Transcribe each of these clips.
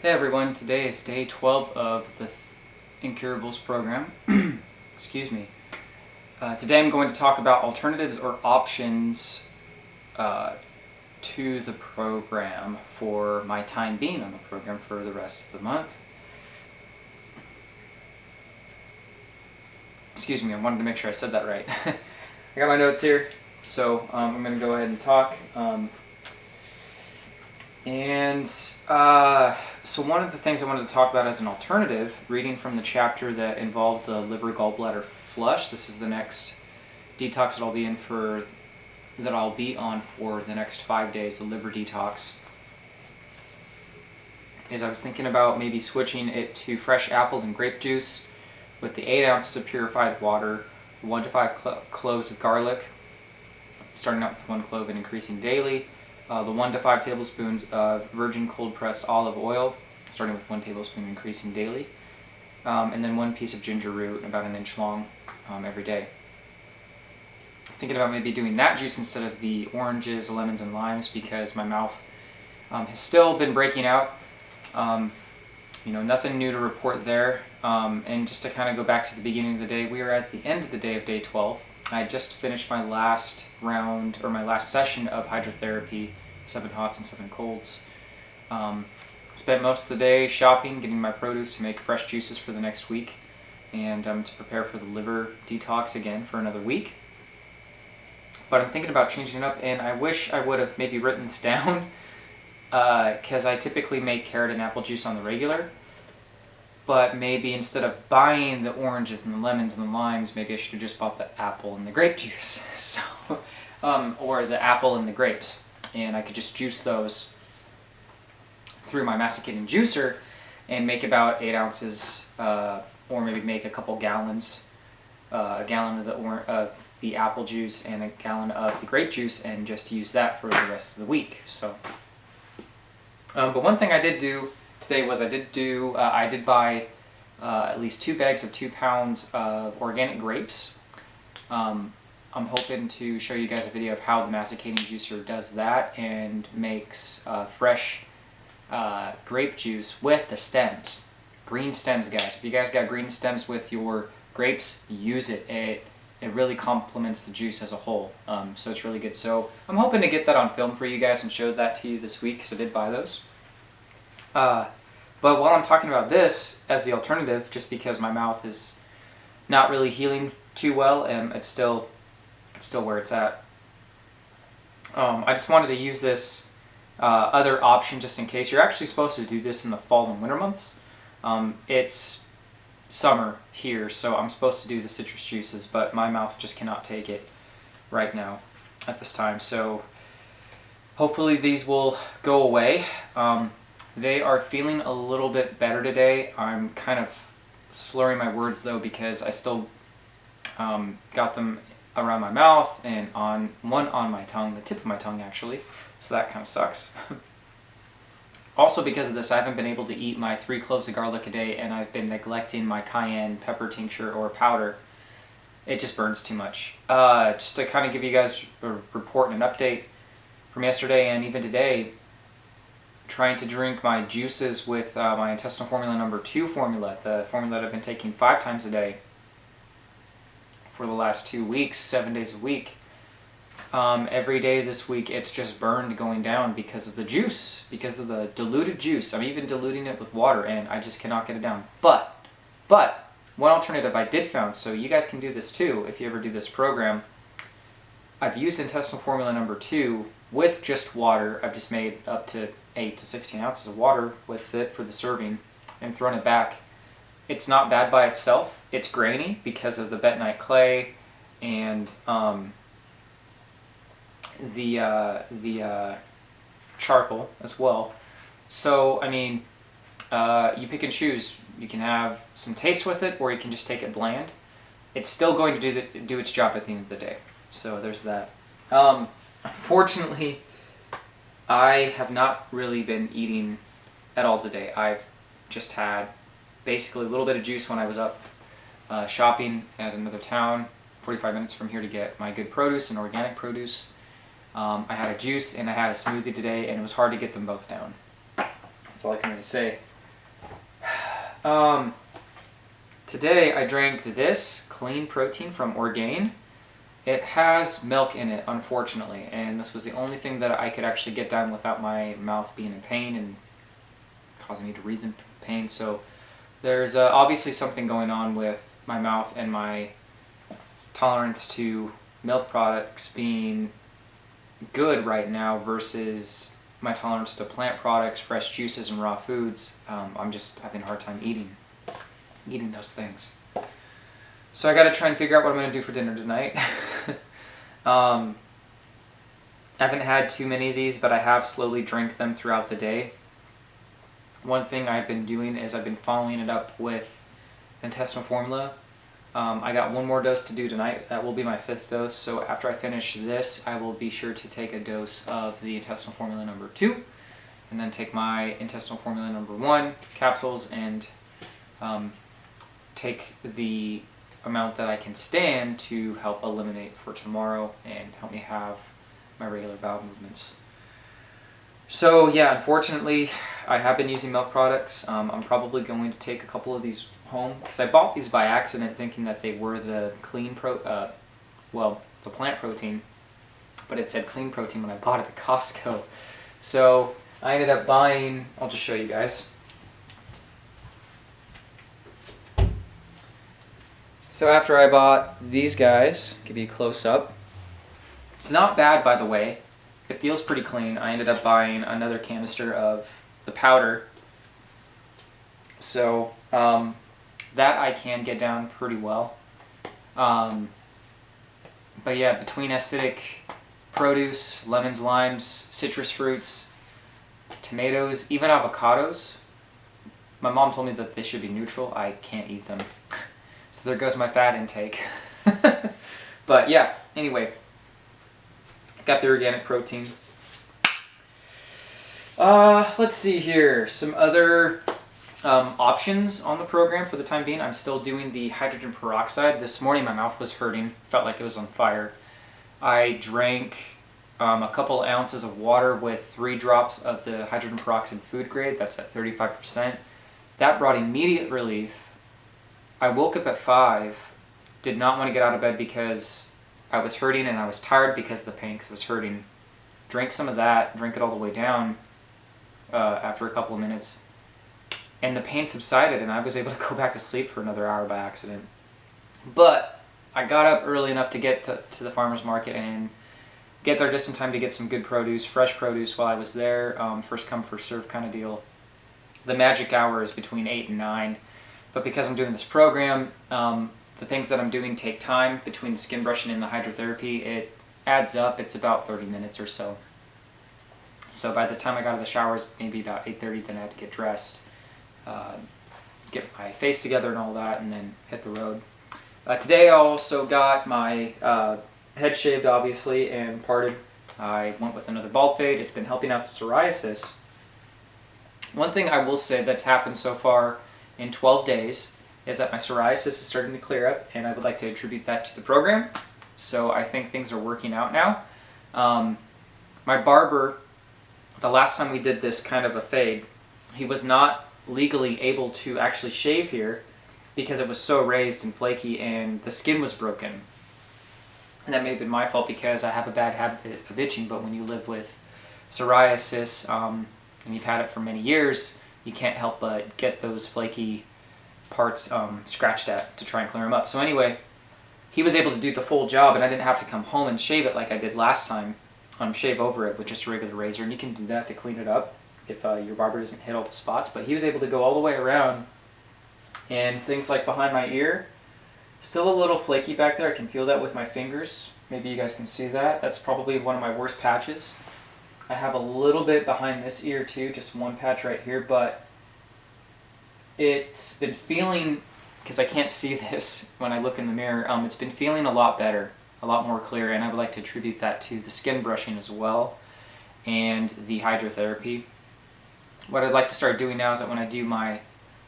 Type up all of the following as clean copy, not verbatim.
Hey everyone, today is day 12 of the Incurables Program. Excuse me. Today I'm going to talk about alternatives or options to the program for my time being on the program for the rest of the month. Excuse me, I wanted to make sure I said that right. I got my notes here, so I'm going to go ahead and talk. So one of the things I wanted to talk about as an alternative, reading from the chapter that involves the liver gallbladder flush. This is the next detox that I'll be on for the next 5 days, the liver detox. Is I was thinking about maybe switching it to fresh apple and grape juice with the 8 ounces of purified water, 1 to 5 cloves of garlic, starting out with 1 clove and increasing daily. The 1 to 5 tablespoons of virgin cold-pressed olive oil, starting with 1 tablespoon, increasing daily. And then 1 piece of ginger root, about 1 inch long, every day. Thinking about maybe doing that juice instead of the oranges, lemons, and limes because my mouth has still been breaking out. Nothing new to report there. And just to kind of go back to the beginning of the day, we are at the end of the day of day 12. I just finished my last round, or my last session of hydrotherapy, 7 hots and 7 colds. Spent most of the day shopping, getting my produce to make fresh juices for the next week, and to prepare for the liver detox again for another week. But I'm thinking about changing it up, and I wish I would have maybe written this down, because I typically make carrot and apple juice on the regular. But maybe instead of buying the oranges and the lemons and the limes, maybe I should have just bought the apple and the grape juice. Or the apple and the grapes. And I could just juice those through my masticating juicer and make about 8 ounces, or maybe make a couple gallons, a gallon of the apple juice and a gallon of the grape juice, and just use that for the rest of the week. So, but one thing I did do today was I did buy at least 2 bags of 2 pounds of organic grapes. I'm hoping to show you guys a video of how the masticating juicer does that and makes fresh grape juice with the stems. Green stems, guys. If you guys got green stems with your grapes, use it. It really complements the juice as a whole. So it's really good. So I'm hoping to get that on film for you guys and show that to you this week because I did buy those. But while I'm talking about this as the alternative, just because my mouth is not really healing too well and it's still where it's at, I just wanted to use this other option just in case. You're actually supposed to do this in the fall and winter months. It's summer here, so I'm supposed to do the citrus juices, but my mouth just cannot take it right now at this time. So hopefully these will go away. They are feeling a little bit better today. I'm kind of slurring my words though because I still got them around my mouth and one on my tongue, the tip of my tongue actually, so that kind of sucks. Also because of this, I haven't been able to eat my 3 cloves of garlic a day, and I've been neglecting my cayenne pepper tincture or powder. It just burns too much. Just to kind of give you guys a report and an update from yesterday and even today, trying to drink my juices with my intestinal formula number 2 formula, the formula that I've been taking 5 times a day for the last 2 weeks, 7 days a week. Every day this week it's just burned going down because of the juice, because of the diluted juice. I'm even diluting it with water and I just cannot get it down. But one alternative I did found, so you guys can do this too if you ever do this program. I've used intestinal formula number 2 with just water. I've just made up to 8 to 16 ounces of water with it for the serving and thrown it back. It's not bad by itself. It's grainy because of the bentonite clay and the charcoal as well. So I mean, you pick and choose. You can have some taste with it, or you can just take it bland. It's still going to do its job at the end of the day. So there's that. Unfortunately, I have not really been eating at all today. I've just had basically a little bit of juice when I was up shopping at another town, 45 minutes from here, to get my good produce and organic produce. I had a juice and I had a smoothie today, and it was hard to get them both down. That's all I can really say. Today I drank this clean protein from Orgain. It has milk in it, unfortunately, and this was the only thing that I could actually get done without my mouth being in pain and causing me to breathe in pain. So there's obviously something going on with my mouth and my tolerance to milk products being good right now versus my tolerance to plant products, fresh juices, and raw foods. I'm just having a hard time eating those things. So I got to try and figure out what I'm going to do for dinner tonight. I haven't had too many of these, but I have slowly drank them throughout the day. One thing I've been doing is I've been following it up with intestinal formula. I got one more dose to do tonight. That will be my 5th dose. So after I finish this, I will be sure to take a dose of the intestinal formula number 2, and then take my intestinal formula number 1 capsules and take the amount that I can stand to help eliminate for tomorrow and help me have my regular bowel movements. So yeah, unfortunately, I have been using milk products. I'm probably going to take a couple of these home because I bought these by accident thinking that they were the the plant protein, but it said clean protein when I bought it at Costco. So I ended up buying, I'll just show you guys. So after I bought these guys, give you a close up. It's not bad, by the way. It feels pretty clean. I ended up buying another canister of the powder. So that I can get down pretty well. But yeah, between acidic produce, lemons, limes, citrus fruits, tomatoes, even avocados. My mom told me that they should be neutral. I can't eat them. So there goes my fat intake. But yeah, anyway, got the organic protein. Let's see here. Some other options on the program for the time being. I'm still doing the hydrogen peroxide. This morning my mouth was hurting. Felt like it was on fire. I drank a couple ounces of water with 3 drops of the hydrogen peroxide food grade. That's at 35%. That brought immediate relief. I woke up at 5, did not want to get out of bed because I was hurting and I was tired because the pain was hurting. Drank some of that, drank it all the way down after a couple of minutes, and the pain subsided and I was able to go back to sleep for another hour by accident. But I got up early enough to get to the farmer's market and get there just in time to get some good produce, fresh produce while I was there. First come, first serve kind of deal. The magic hour is between 8 and 9. But because I'm doing this program, the things that I'm doing take time between the skin brushing and the hydrotherapy. It adds up. It's about 30 minutes or so. So by the time I got out of the showers, maybe about 8:30, then I had to get dressed, get my face together and all that, and then hit the road. Today I also got my head shaved, obviously, and parted. I went with another bald fade. It's been helping out the psoriasis. One thing I will say that's happened so far in 12 days is that my psoriasis is starting to clear up, and I would like to attribute that to the program. So I think things are working out now. My barber, the last time we did this kind of a fade, he was not legally able to actually shave here because it was so raised and flaky and the skin was broken. And that may have been my fault because I have a bad habit of itching, but when you live with psoriasis and you've had it for many years, you can't help but get those flaky parts scratched at to try and clear them up. So anyway, he was able to do the full job and I didn't have to come home and shave it like I did last time. Shave over it with just a regular razor, and you can do that to clean it up if your barber doesn't hit all the spots. But he was able to go all the way around, and things like behind my ear, still a little flaky back there. I can feel that with my fingers. Maybe you guys can see that. That's probably one of my worst patches. I have a little bit behind this ear too, just one patch right here, but it's been feeling, because I can't see this when I look in the mirror, it's been feeling a lot better, a lot more clear, and I would like to attribute that to the skin brushing as well and the hydrotherapy. What I'd like to start doing now is that when I do my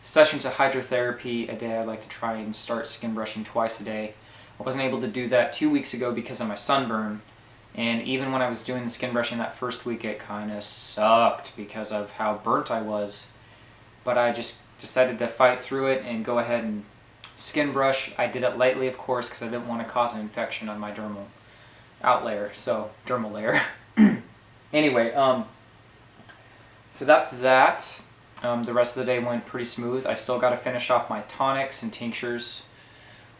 sessions of hydrotherapy a day, I'd like to try and start skin brushing twice a day. I wasn't able to do that 2 weeks ago because of my sunburn, and even when I was doing the skin brushing that first week, it kind of sucked because of how burnt I was. But I just decided to fight through it and go ahead and skin brush. I did it lightly, of course, because I didn't want to cause an infection on my dermal layer. Anyway, so that's that. The rest of the day went pretty smooth. I still got to finish off my tonics and tinctures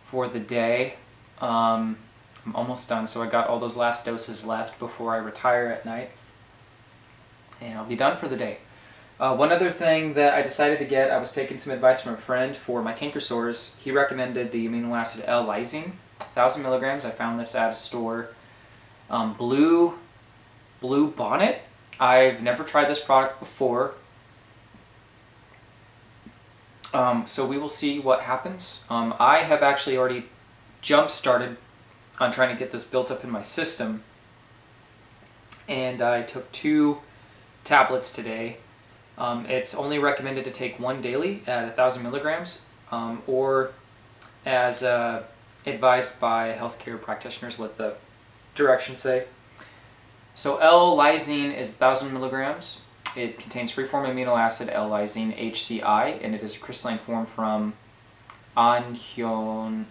for the day. I'm almost done, so I got all those last doses left before I retire at night. And I'll be done for the day. One other thing that I decided to get, I was taking some advice from a friend for my canker sores. He recommended the amino acid l-lysine, 1,000 milligrams. I found this at a store. Blue Bonnet. I've never tried this product before. So we will see what happens. I have actually already jump-started on trying to get this built up in my system. And I took 2 tablets today. It's only recommended to take 1 daily at 1,000 milligrams, or as advised by healthcare practitioners, what the directions say. So L-lysine is 1,000 milligrams. It contains free-form amino acid l-lysine HCI, and it is a crystalline form from Ajinomoto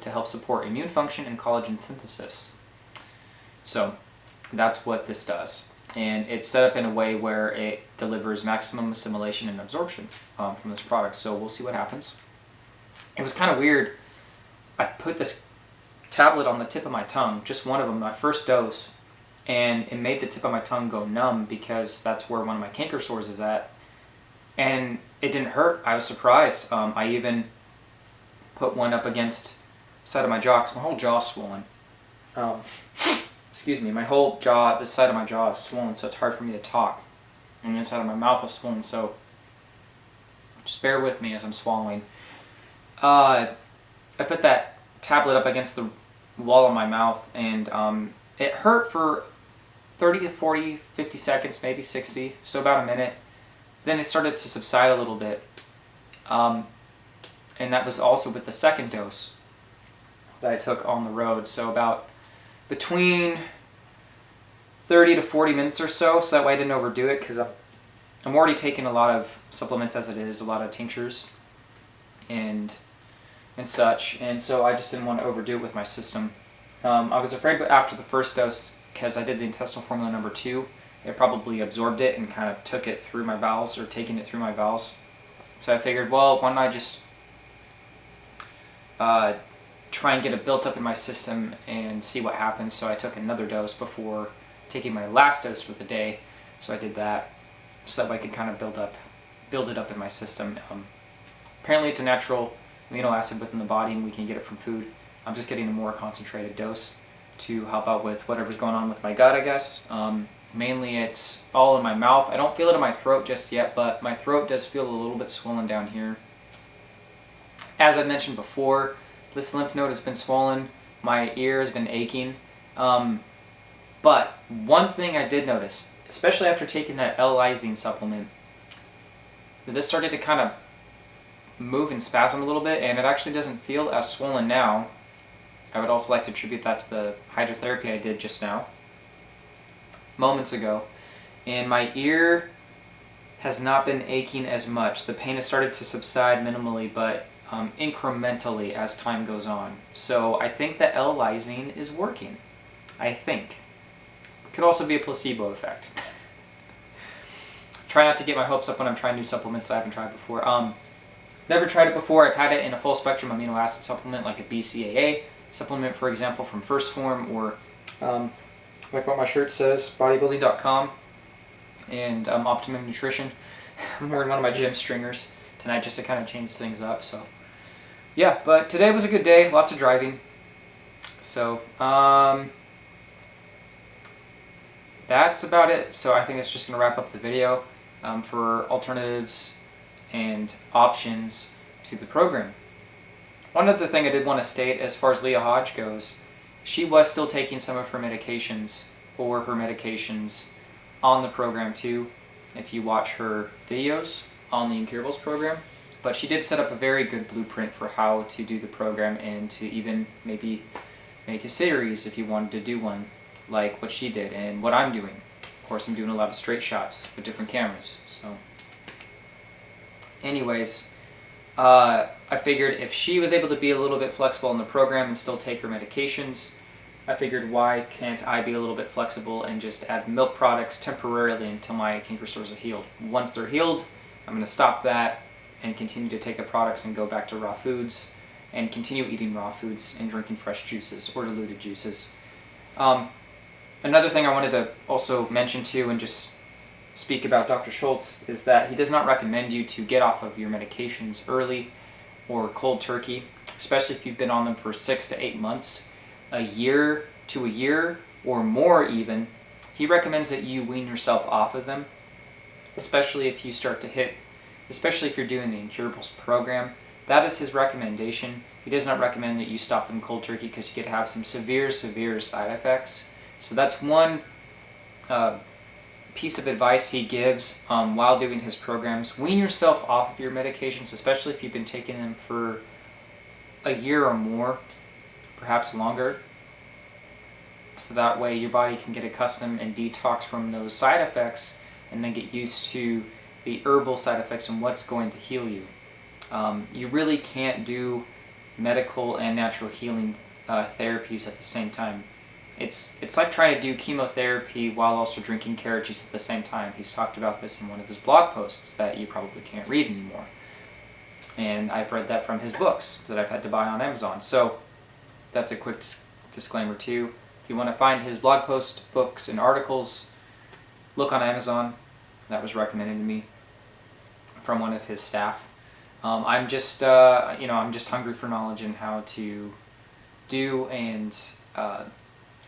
to help support immune function and collagen synthesis. So that's what this does. And it's set up in a way where it delivers maximum assimilation and absorption from this product. So we'll see what happens. It was kind of weird. I put this tablet on the tip of my tongue, just one of them, my first dose, and it made the tip of my tongue go numb because that's where one of my canker sores is at. And it didn't hurt. I was surprised. I even put one up against the side of my jaw because my whole jaw's swollen. Excuse me, my whole jaw, this side of my jaw is swollen, so it's hard for me to talk. And the inside of my mouth is swollen, so just bear with me as I'm swallowing. I put that tablet up against the wall of my mouth, and it hurt for 30 to 40, 50 seconds, maybe 60, so about a minute. Then it started to subside a little bit. And that was also with the second dose that I took on the road, so about between 30 to 40 minutes or so that way I didn't overdo it, because I'm already taking a lot of supplements as it is, a lot of tinctures and such, and so I just didn't want to overdo it with my system. I was afraid after the first dose, because I did the intestinal formula number 2, it probably absorbed it and kind of took it through my bowels, or taking it through my bowels. So I figured, well, why don't I just try and get it built up in my system and see what happens. So I took another dose before taking my last dose for the day. So I did that so that way I could kind of build it up in my system. Apparently it's a natural amino acid within the body, and we can get it from food. I'm just getting a more concentrated dose to help out with whatever's going on with my gut, I guess. Mainly it's all in my mouth. I don't feel it in my throat just yet, but my throat does feel a little bit swollen down here. As I mentioned before, this lymph node has been swollen, my ear has been aching, but one thing I did notice, especially after taking that l-lysine supplement, this started to kind of move and spasm a little bit, and it actually doesn't feel as swollen now. I would also like to attribute that to the hydrotherapy I did just now, moments ago, and my ear has not been aching as much. The pain has started to subside minimally, but incrementally as time goes on. So I think that l-lysine is working. I think. It could also be a placebo effect. Try not to get my hopes up when I'm trying new supplements that I haven't tried before. Never tried it before. I've had it in a full spectrum amino acid supplement, like a BCAA supplement, for example, from First Form, or like what my shirt says, bodybuilding.com, and Optimum Nutrition. I'm wearing one of my gym stringers tonight just to kind of change things up. So yeah, but today was a good day, lots of driving. So that's about it. So I think it's just going to wrap up the video for alternatives and options to the program. One other thing I did want to state as far as Leah Hodge goes, she was still taking some of her medications, or her medications, on the program too, if you watch her videos on the Incurables program. But she did set up a very good blueprint for how to do the program, and to even maybe make a series if you wanted to do one, like what she did and what I'm doing. Of course, I'm doing a lot of straight shots with different cameras. So anyways, I figured if she was able to be a little bit flexible in the program and still take her medications, I figured why can't I be a little bit flexible and just add milk products temporarily until my canker sores are healed. Once they're healed, I'm going to stop that and continue to take the products and go back to raw foods and continue eating raw foods and drinking fresh juices or diluted juices. Another thing I wanted to also mention too and just speak about Dr. Schulze is that he does not recommend you to get off of your medications early or cold turkey, especially if you've been on them for 6 to 8 months, a year or more even. He recommends that you wean yourself off of them, especially if you start to hit, especially if you're doing the Incurables program. That is his recommendation. He does not recommend that you stop them cold turkey because you could have some severe side effects. So that's one piece of advice he gives while doing his programs. Wean yourself off of your medications, especially if you've been taking them for a year or more, perhaps longer. So that way your body can get accustomed and detox from those side effects and then get used to the herbal side effects and what's going to heal you. You really can't do medical and natural healing therapies at the same time. It's like trying to do chemotherapy while also drinking carrot juice at the same time. He's talked about this in one of his blog posts that you probably can't read anymore. And I've read that from his books that I've had to buy on Amazon. So that's a quick disclaimer too. If you want to find his blog posts, books, and articles, look on Amazon. That was recommended to me from one of his staff. I'm just hungry for knowledge and how to do and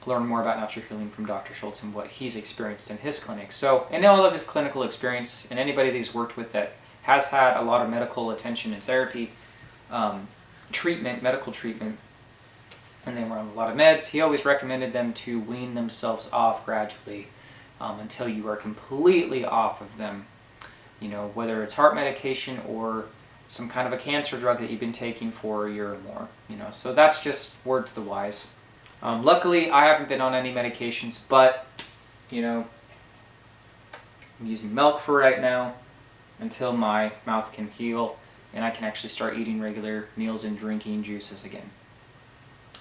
learn more about natural healing from Dr. Schulze and what he's experienced in his clinic. So, and all of his clinical experience and anybody that he's worked with that has had a lot of medical attention and therapy, medical treatment, and they were on a lot of meds, he always recommended them to wean themselves off gradually until you are completely off of them. You know, whether it's heart medication or some kind of a cancer drug that you've been taking for a year or more. You know, so that's just word to the wise. Luckily, I haven't been on any medications, but, you know, I'm using milk for right now until my mouth can heal and I can actually start eating regular meals and drinking juices again.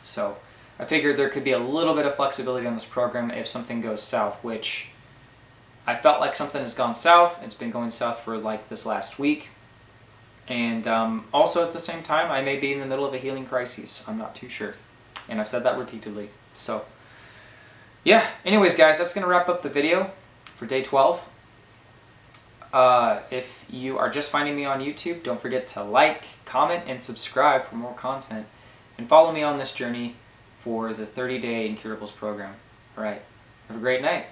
So I figured there could be a little bit of flexibility on this program if something goes south, which I felt like something has gone south. It's been going south for like this last week. And also at the same time, I may be in the middle of a healing crisis. I'm not too sure. And I've said that repeatedly. So, yeah. Anyways, guys, that's going to wrap up the video for day 12. If you are just finding me on YouTube, don't forget to like, comment, and subscribe for more content. And follow me on this journey for the 30-day Incurables program. All right. Have a great night.